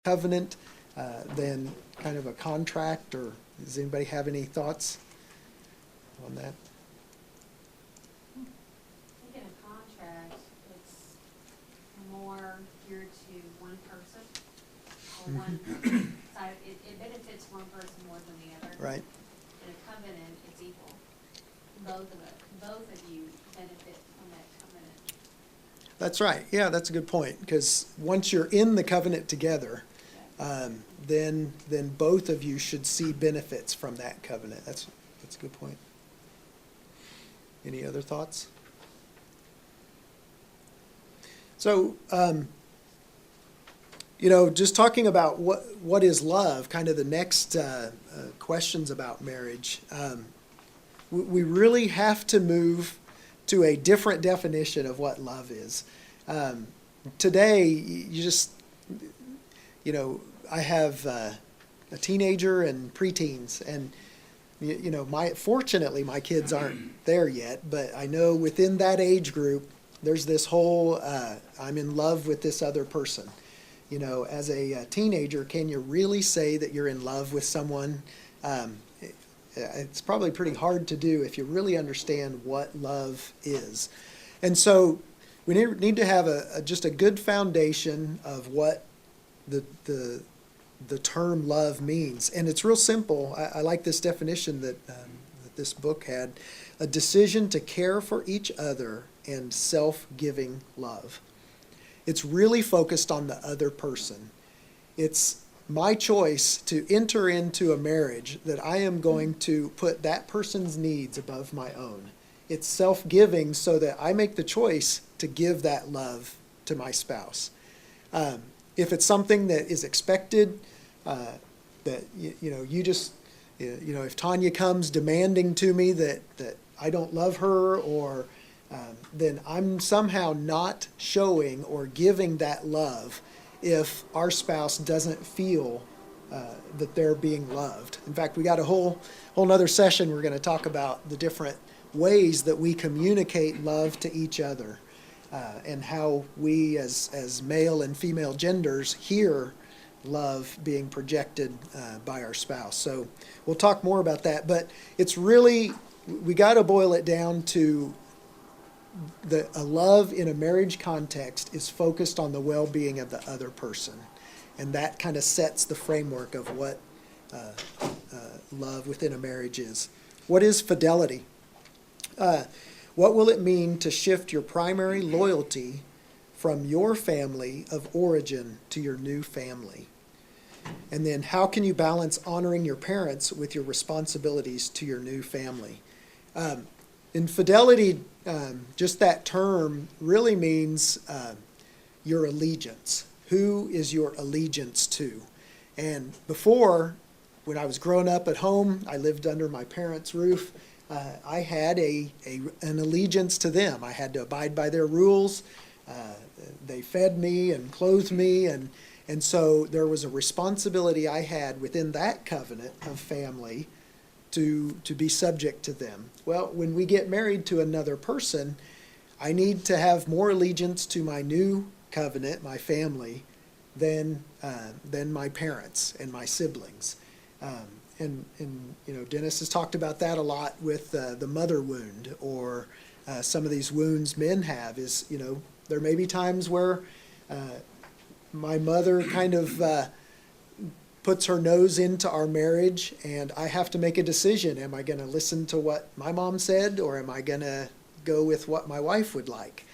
covenant than kind of a contract, or does anybody have any thoughts on that? I think in a contract, it's more geared to one person or one side. It benefits one person more than the other. Right. In a covenant, it's equal. Both of you benefit from that covenant. That's right. Yeah, that's a good point, because once you're in the covenant together, then both of you should see benefits from that covenant. That's a good point. Any other thoughts? So, just talking about what is love, kind of the next questions about marriage. We really have to move to a different definition of what love is. Today, I have a teenager and preteens, and fortunately my kids aren't there yet, but I know within that age group, there's this whole I'm in love with this other person. As a teenager, can you really say that you're in love with someone? It's probably pretty hard to do if you really understand what love is. And so we need to have just a good foundation of what the term love means. And it's real simple. I like this definition that this book had: a decision to care for each other and self-giving love. It's really focused on the other person. It's my choice to enter into a marriage that I am going to put that person's needs above my own. It's self-giving so that I make the choice to give that love to my spouse. If it's something that is expected, that if Tanya comes demanding to me that I don't love her, or then I'm somehow not showing or giving that love if our spouse doesn't feel that they're being loved. In fact, we got a whole nother session. We're going to talk about the different ways that we communicate love to each other, and how we as male and female genders hear love being projected by our spouse. So we'll talk more about that, but it's really, we got to boil it down to a love in a marriage context is focused on the well-being of the other person. And that kind of sets the framework of what love within a marriage is. What is fidelity? What will it mean to shift your primary loyalty from your family of origin to your new family? And then how can you balance honoring your parents with your responsibilities to your new family? In fidelity, just that term really means your allegiance. Who is your allegiance to? And before, when I was growing up at home, I lived under my parents' roof. I had an allegiance to them. I had to abide by their rules. They fed me and clothed me, and so there was a responsibility I had within that covenant of family to be subject to them. Well, when we get married to another person, I need to have more allegiance to my new covenant, my family, than my parents and my siblings. And Dennis has talked about that a lot with the mother wound, or some of these wounds men have. Is there may be times where my mother kind of puts her nose into our marriage, and I have to make a decision. Am I going to listen to what my mom said, or am I going to go with what my wife would like?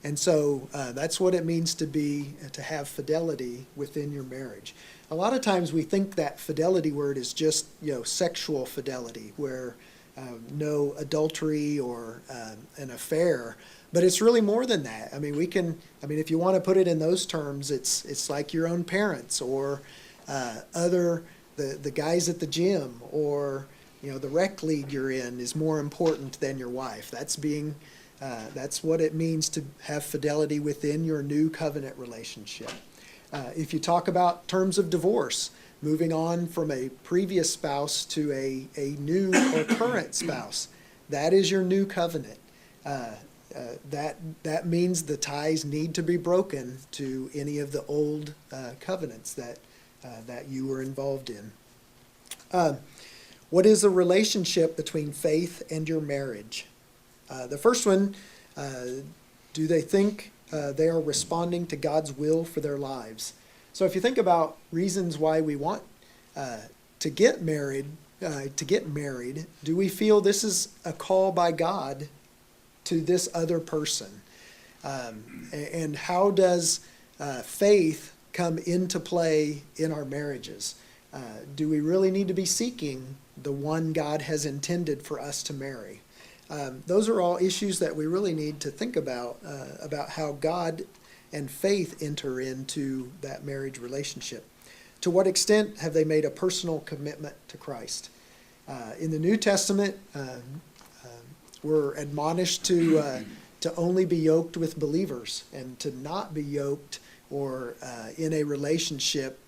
And so that's what it means to have fidelity within your marriage. A lot of times we think that fidelity word is just sexual fidelity, where no adultery or an affair. But it's really more than that. I mean, if you want to put it in those terms, it's like your own parents, or the guys at the gym, or the rec league you're in is more important than your wife. That's what it means to have fidelity within your new covenant relationship. If you talk about terms of divorce, moving on from a previous spouse to a new or current spouse, that is your new covenant. That means the ties need to be broken to any of the old covenants that that you were involved in. What is the relationship between faith and your marriage? The first one, do they think they are responding to God's will for their lives? So if you think about reasons why we want to get married, do we feel this is a call by God to this other person? And how does faith come into play in our marriages? Do we really need to be seeking the one God has intended for us to marry? Those are all issues that we really need to think about how God and faith enter into that marriage relationship. To what extent have they made a personal commitment to Christ? In the New Testament, we're admonished to only be yoked with believers and to not be yoked or in a relationship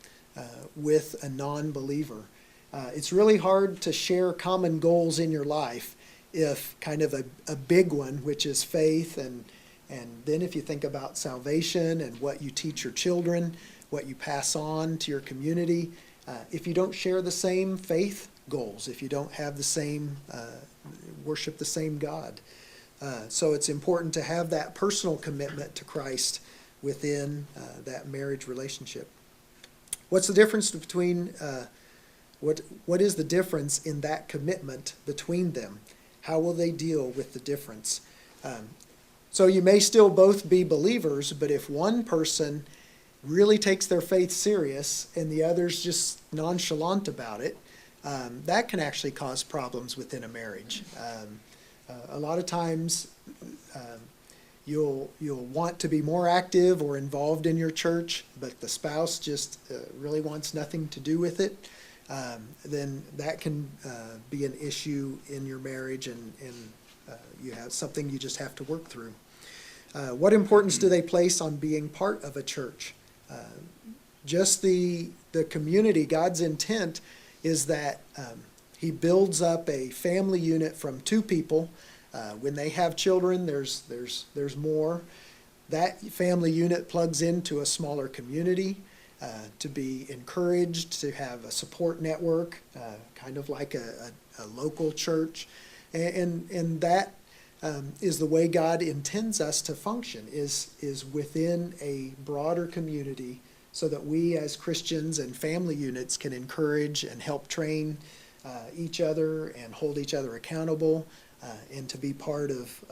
with a non-believer. It's really hard to share common goals in your life if kind of a big one, which is faith, and then if you think about salvation and what you teach your children, what you pass on to your community, if you don't share the same faith goals, if you don't have the same, worship the same God. So it's important to have that personal commitment to Christ within that marriage relationship. What's the difference between, what is the difference in that commitment between them? How will they deal with the difference? So you may still both be believers, but if one person really takes their faith serious and the other's just nonchalant about it, that can actually cause problems within a marriage. A lot of times you'll want to be more active or involved in your church, but the spouse just really wants nothing to do with it. Then that can be an issue in your marriage, and you have something you just have to work through. What importance do they place on being part of a church? Just the community. God's intent is that He builds up a family unit from two people. When they have children, there's more. That family unit plugs into a smaller community. To be encouraged, to have a support network, kind of like a local church. And that is the way God intends us to function, is within a broader community, so that we as Christians and family units can encourage and help train each other and hold each other accountable, and to be part of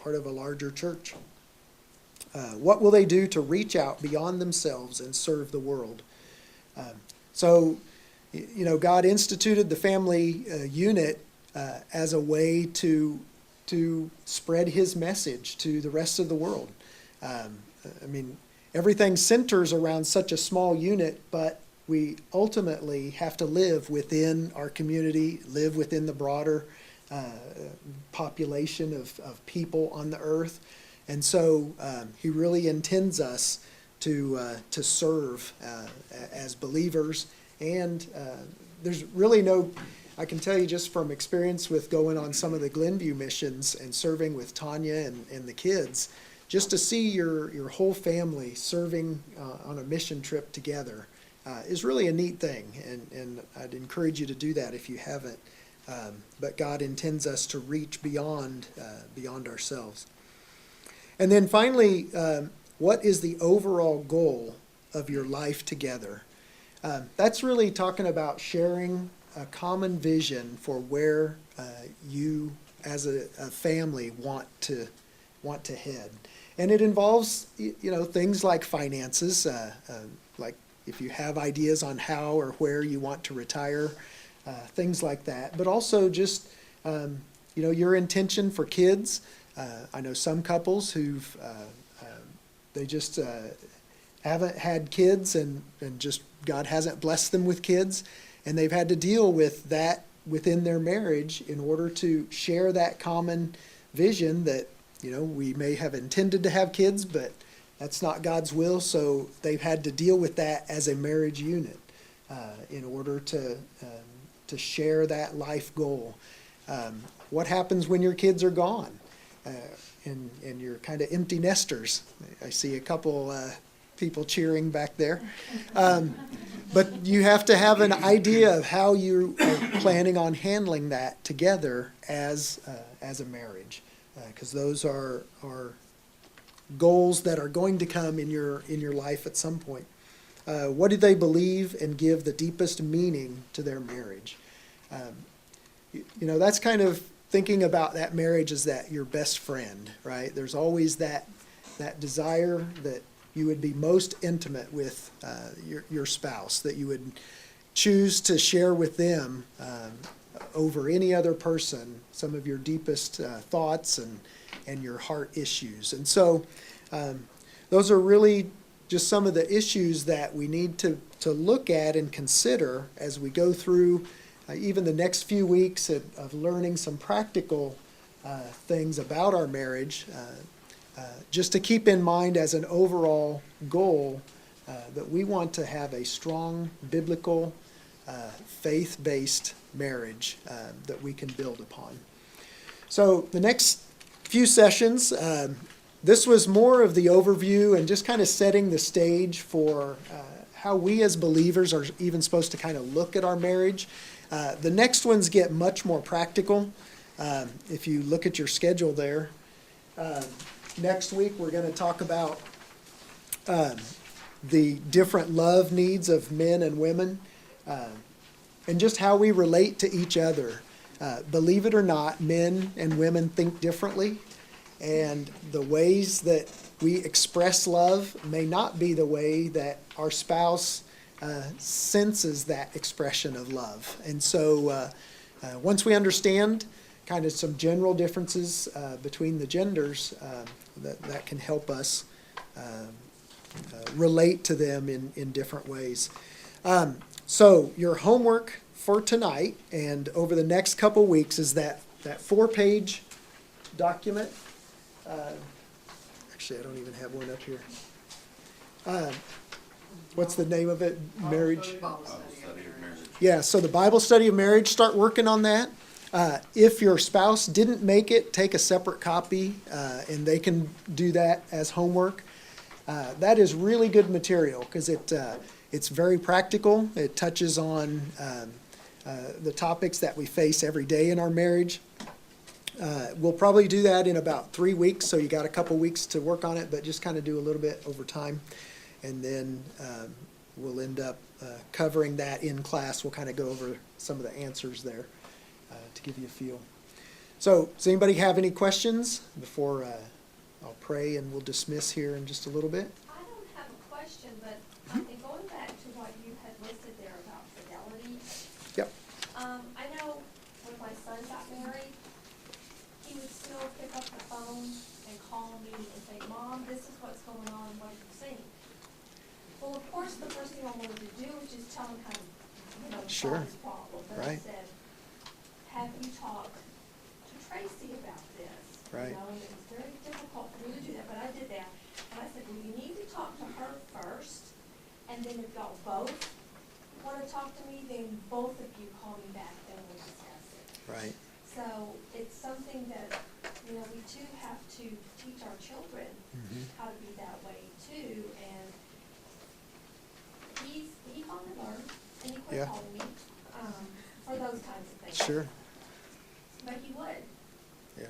a larger church. What will they do to reach out beyond themselves and serve the world? So, God instituted the family unit as a way to spread His message to the rest of the world. Everything centers around such a small unit, but we ultimately have to live within our community, live within the broader population of people on the earth. And so He really intends us to serve as believers. And there's really I can tell you just from experience with going on some of the Glenview missions and serving with Tanya and the kids, just to see your whole family serving on a mission trip together is really a neat thing. And I'd encourage you to do that if you haven't. But God intends us to reach beyond ourselves. And then finally, what is the overall goal of your life together? That's really talking about sharing a common vision for where you as a family want to head. And it involves, things like finances, like if you have ideas on how or where you want to retire, things like that. But also just, your intention for kids. I know some couples who've they just haven't had kids, and just God hasn't blessed them with kids, and they've had to deal with that within their marriage in order to share that common vision that we may have intended to have kids, but that's not God's will. So they've had to deal with that as a marriage unit in order to share that life goal. What happens when your kids are gone? And you're kind of empty nesters? I see a couple people cheering back there. But you have to have an idea of how you are planning on handling that together as a marriage, because those are goals that are going to come in your life at some point. What do they believe and give the deepest meaning to their marriage? That's kind of thinking about that marriage as that your best friend, right? There's always that desire that you would be most intimate with your spouse, that you would choose to share with them over any other person some of your deepest thoughts and your heart issues. And so those are really just some of the issues that we need to look at and consider as we go through even the next few weeks of learning some practical things about our marriage, just to keep in mind as an overall goal that we want to have a strong biblical faith-based marriage that we can build upon. So the next few sessions, this was more of the overview and just kind of setting the stage for how we as believers are even supposed to kind of look at our marriage. The next ones get much more practical. If you look at your schedule there, next week we're going to talk about the different love needs of men and women, and just how we relate to each other. Believe it or not, men and women think differently, and the ways that we express love may not be the way that our spouse senses that expression of love. And so once we understand kind of some general differences between the genders, that can help us relate to them in different ways. So your homework for tonight and over the next couple weeks is that 4-page document. Actually, I don't even have one up here. What's the name of it? Marriage? Yeah, so the Bible study of marriage, start working on that. If your spouse didn't make it, take a separate copy, and they can do that as homework. That is really good material because it's very practical. It touches on the topics that we face every day in our marriage. We'll probably do that in about 3 weeks, so you got a couple weeks to work on it, but just kind of do a little bit over time. And then we'll end up covering that in class. We'll kind of go over some of the answers there to give you a feel. So does anybody have any questions before I'll pray and we'll dismiss here in just a little bit? I don't have a question, but in going back to what you had listed there about fidelity. Yep. I know when my son got married, he would still pick up the phone and call me and say, "Mom, this is what's going on, what are you saying?" Well, of course, the first thing I wanted to do was just tell him how to, Sure. solve his problem. But I Right. said, "Have you talked to Tracy about this?" Right. And it was very difficult for me to do that, but I did that. And I said, "Well, you need to talk to her first, and then if y'all both want to talk to me, then both of you call me back, then we'll discuss it." Right. So it's something that, we too have to teach our children Mhm. how to be that way too. And he finally learned, and he quit Yeah. calling me for those kinds of things. Sure. But he would. Yeah.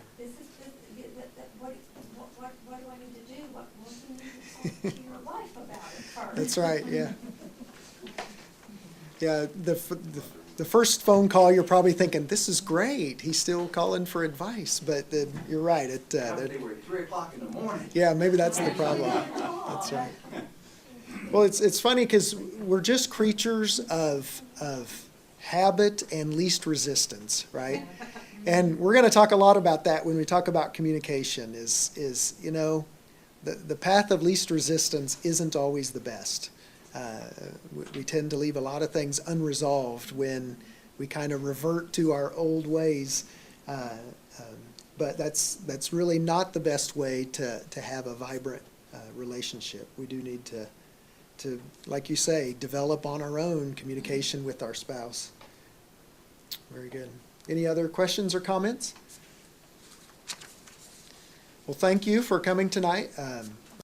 What do I need to do? Well, you need to talk to your wife about it first. That's right, yeah. Yeah, the first phone call, you're probably thinking, this is great. He's still calling for advice, but you're right. They were at 3 o'clock in the morning. Yeah, maybe that's the problem. That's right. Well, it's funny because we're just creatures of habit and least resistance, right? And we're going to talk a lot about that when we talk about communication is the path of least resistance isn't always the best. We tend to leave a lot of things unresolved when we kind of revert to our old ways. But that's really not the best way to have a vibrant relationship. We do need to, like you say, develop on our own communication with our spouse. Very good. Any other questions or comments? Well, thank you for coming tonight.